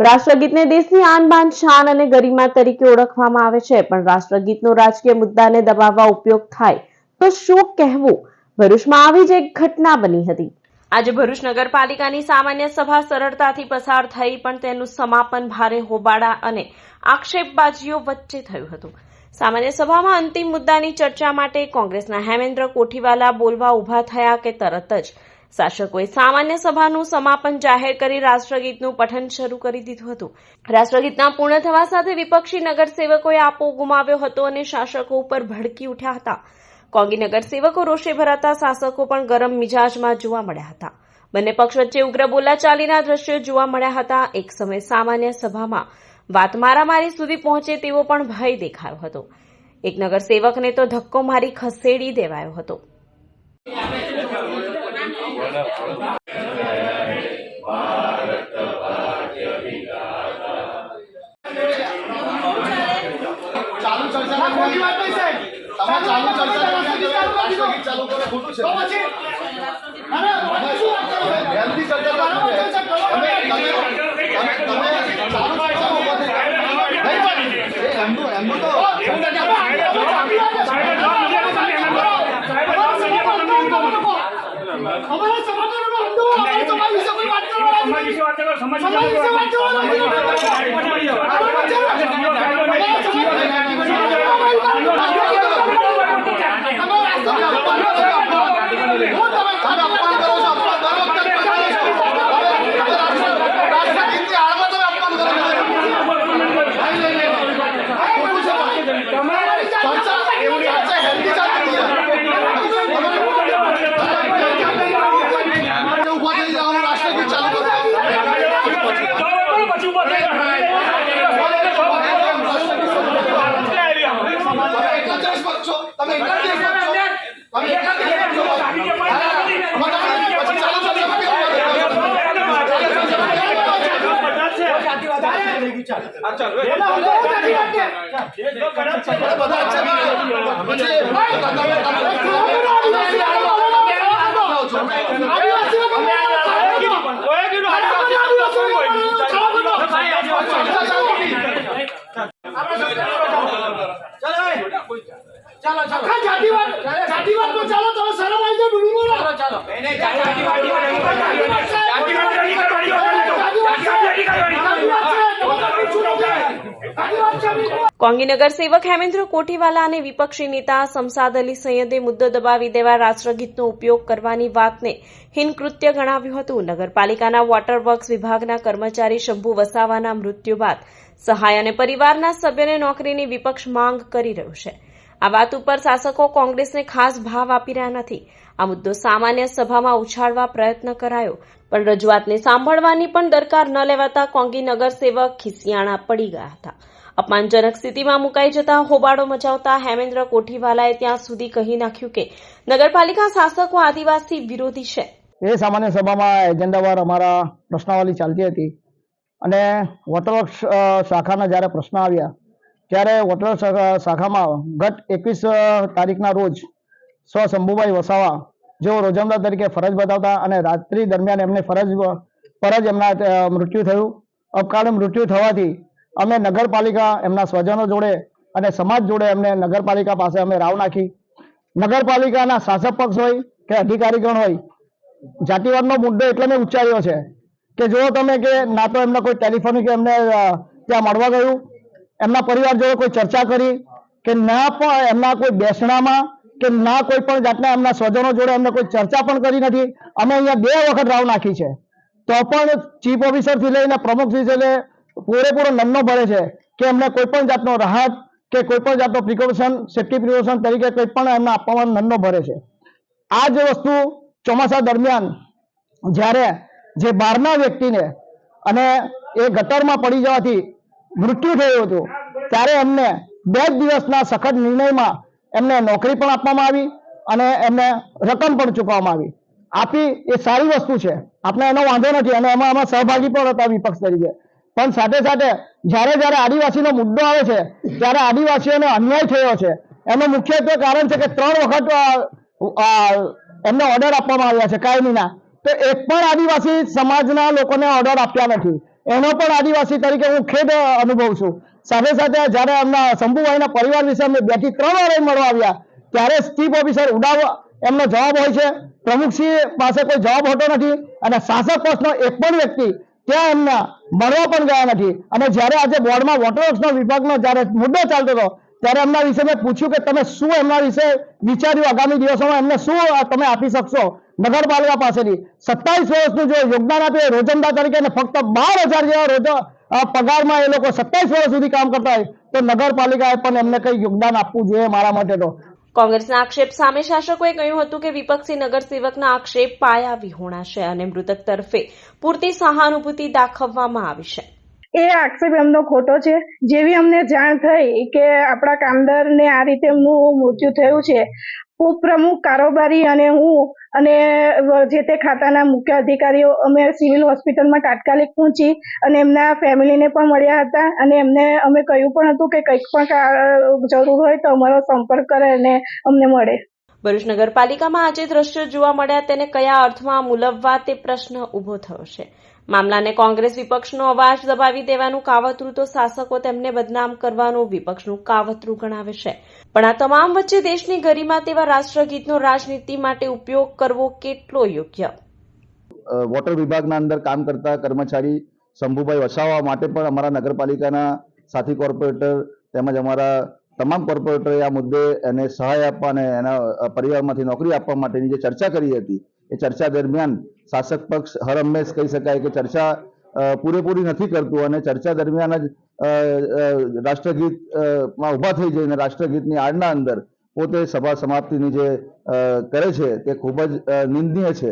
રાષ્ટ્રગીતને દેશની આન બાન શાન અને ગરિમા તરીકે ઓળખવામાં આવે છે, પણ રાષ્ટ્રગીતનો રાજકીય મુદ્દાને દબાવવા ઉપયોગ થાય તો શું કહેવું? ભરૂચમાં આવી જ એક ઘટના બની હતી। આજે ભરૂચ નગરપાલિકાની સામાન્ય સભા સરળતાથી પસાર થઈ, પણ તેનું સમાપન ભારે હોબાળા અને આક્ષેપબાજીઓ વચ્ચે થયું હતું। સામાન્ય સભામાં અંતિમ મુદ્દાની ચર્ચા માટે કોંગ્રેસના હેમેન્દ્ર કોઠીવાલા બોલવા ઉભા થયા કે તરત જ શાસકોએ સામાન્ય સભાનું સમાપન જાહેર કરી રાષ્ટ્રગીતનું પઠન શરૂ કરી દીધું હતું। રાષ્ટ્રગીતના પૂર્ણ થવા સાથે વિપક્ષી નગરસેવકોએ આપો ગુમાવ્યો હતો અને શાસકો ઉપર ભડકી ઉઠ્યા હતા। કોંગી નગરસેવકો રોષે ભરાતા શાસકો પણ ગરમ મિજાજમાં જોવા મળ્યા હતા। બંને પક્ષ વચ્ચે ઉગ્ર બોલાચાલીના દ્રશ્યો જોવા મળ્યા હતા। એક સમય સામાન્ય સભામાં વાત મારામારી સુધી પહોંચે તેવો પણ ભય દેખાયો હતો। એક નગરસેવકને તો ધક્કો મારી ખસેડી દેવાયો હતો। કોંગી નગરસેવક હેમેન્દ્ર કોઠીવાલા અને વિપક્ષી નેતા શમસાદ અલી સૈયદે મુદ્દો દબાવી દેવા રાષ્ટ્રગીતનો ઉપયોગ કરવાની વાતને હીન કૃત્ય ગણાવ્યું હતું। નગરપાલિકાના વોટર વર્ક્સ વિભાગના કર્મચારી શંભુ વસાવાના મૃત્યુ બાદ સહાય અને પરિવારના સભ્યને નોકરીની વિપક્ષ માંગ કરી રહ્યું છે। આ વાત ઉપર શાસકો કોંગ્રેસને ખાસ ભાવ આપી રહ્યા નથી। આ મુદ્દો સામાન્ય સભામાં ઉછાળવા પ્રયત્ન કરાયો, પણ રજૂઆતને સાંભળવાની પણ દરકાર ન લેવાતા કોંગી નગરસેવક ખિસિયાણા પડી ગયા હતા। અપમાનજનક સ્થિતિમાં મુકાઈ જતા હોબાળો મચાવતા હેમેન્દ્ર કોઠીવાલાએ ત્યાં સુધી કહી નાખ્યું કે નગરપાલિકા શાસકો આદિવાસી વિરોધી છે। એ સામાન્ય સભામાં એજન્ડાવાર અમારા પ્રશ્નાવલી ચાલતી હતી અને વોટરવર્ક્સ શાખાના જ્યારે પ્રશ્ન આવ્યા ત્યારે વોટરવર્ક્સ શાખામાં ગત 21 તારીખના રોજ શંભુભાઈ વસાવા જેઓ રોજમદાર તરીકે ફરજ બજાવતા અને રાત્રિ દરમિયાન એમને ફરજ પર જ એમના મૃત્યુ થયું। અકાળે મૃત્યુ થવાથી અમે નગરપાલિકા એમના સ્વજનો જોડે અને સમાજ જોડે એમને નગરપાલિકા પાસે અમે રાવ નાખી। નગરપાલિકાના શાસક પક્ષ હોય કે અધિકારીગણ હોય, જાતિવાદનો મુદ્દો એટલે મેં ઉચ્ચાર્યો છે કે જો તમે કે ના તો એમને કોઈ ટેલિફોનિક એમને ત્યાં મળવા ગયું, એમના પરિવાર જોડે કોઈ ચર્ચા કરી કે ના પણ એમના કોઈ બેસણામાં કે ના કોઈ પણ જાતના એમના સ્વજનો જોડે એમને કોઈ ચર્ચા પણ કરી નથી। અમે અહીંયા 2 વખત રાવ નાખી છે, તો પણ ચીફ ઓફિસરથી લઈને પ્રમુખથી લઈને પૂરેપૂરો નન્નો ભરે છે કે એમને કોઈ પણ જાતનો રાહત કે કોઈ પણ જાતનો પ્રિકોશન, સેફ્ટી પ્રિકોશન તરીકે કોઈ પણ એમને આપવામાં નન્નો ભરે છે। આ જ વસ્તુ ચોમાસા દરમિયાન જ્યારે જે બહારના વ્યક્તિને અને એ ગટરમાં પડી જવાથી મૃત્યુ થયું હતું ત્યારે એમને 2 દિવસના સખત નિર્ણયમાં એમને નોકરી પણ આપવામાં આવી અને એમને રકમ પણ ચૂકવવામાં આવી। એ સારી વસ્તુ છે, આપણે એનો વાંધો નથી અને એમાં અમે સહભાગી પણ હતા વિપક્ષ તરીકે। પણ સાથે સાથે જ્યારે આદિવાસીનો મુદ્દો આવે છે ત્યારે આદિવાસીઓને અન્યાય થયો છે એનું મુખ્યત્વે કારણ છે કે 3 વખત એમને ઓર્ડર આપવામાં આવ્યા છે કાયમીના, તો એક પણ આદિવાસી સમાજના લોકોને ઓર્ડર આપ્યા નથી। એનો પણ આદિવાસી તરીકે હું ખેદ અનુભવું છું. સાથે સાથે જ્યારે એમના શંભુભાઈના પરિવાર વિશે અમે 2 થી 3 વાર મળવા આવ્યા ત્યારે ચીફ ઓફિસર ઉડાવ એમનો જવાબ હોય છે, પ્રમુખશ્રી પાસે કોઈ જવાબ હોતો નથી અને શાસક પક્ષનો એક પણ વ્યક્તિ ત્યાં એમના મળવા પણ ગયા નથી. અને જ્યારે આજે બોર્ડમાં વોટરવર્ક્સનો વિભાગનો જ્યારે મુદ્દો ચાલતો હતો ત્યારે એમના વિશે મેં પૂછ્યું કે તમે શું એમના વિશે વિચાર્યું, આગામી દિવસોમાં એમને શું તમે આપી શકશો નગરપાલિકા પાસેથી. 27 વર્ષનું જો યોગદાન આપ્યું રોજંદા તરીકે અને ફક્ત 12,000 જેવા પગારમાં એ લોકો 27 વર્ષ સુધી કામ કરતા હોય તો નગરપાલિકાએ પણ એમને કંઈ યોગદાન આપવું જોઈએ મારા માટે તો. કોંગ્રેસના આક્ષેપ સામે શાસકોએ કહ્યું હતું કે વિપક્ષી નગરસેવકના આક્ષેપ પાયા વિહોણા છે અને મૃતક તરફે પૂરતી સહાનુભૂતિ દાખવવામાં આવી છે. એ આક્ષેપ એમનો ખોટો છે. જેવી અમને જાણ થઈ કે આપણા કામદારને આ રીતે એમનું મૃત્યુ થયું છે, ઉપપ્રમુખ કારોબારી અને હું અને જે તે ખાતાના મુખ્ય અધિકારીઓ અમે સિવિલ હોસ્પિટલમાં તાત્કાલિક પહોંચી અને એમના ફેમિલીને પણ મળ્યા હતા અને એમને અમે કહ્યું પણ હતું કે કંઈક પણ જરૂર હોય તો અમારો સંપર્ક કરે અને અમને મળે. ભરૂચ નગરપાલિકામાં આજે દ્રશ્યો જોવા મળ્યા તેને કયા અર્થમાં મૂલવવા તે પ્રશ્ન ઉભો થયો છે. મામલાને કોંગ્રેસ વિપક્ષનો અવાજ દબાવી દેવાનું કાવતરું તો શાસકો તેમને બદનામ કરવાનું વિપક્ષનું કાવતરું ગણાવે છે. પણ આ તમામ વચ્ચે દેશની ગરિમા તેવા રાષ્ટ્રગીતનો રાજનીતિ માટે ઉપયોગ કરવો કેટલો યોગ્ય? વોટર વિભાગના અંદર કામ કરતા કર્મચારી શંભુભાઈ વસાવા માટે પણ અમારા નગરપાલિકાના સાથી કોર્પોરેટર તેમજ અમારા તમામ કોર્પોરેટરે આ મુદ્દે એને સહાય આપવા અને એના પરિવારમાંથી નોકરી આપવા માટેની જે ચર્ચા કરી હતી એ ચર્ચા દરમિયાન શાસક પક્ષ હર હંમેશ કહી શકાય કે ચર્ચા પૂરેપૂરી નથી કરતું અને ચર્ચા દરમિયાન જ રાષ્ટ્રગીતમાં ઊભા થઈ જઈને રાષ્ટ્રગીતની આડના અંદર પોતે સભા સમાપ્તિની જે કરે છે તે ખૂબ જ નિંદનીય છે.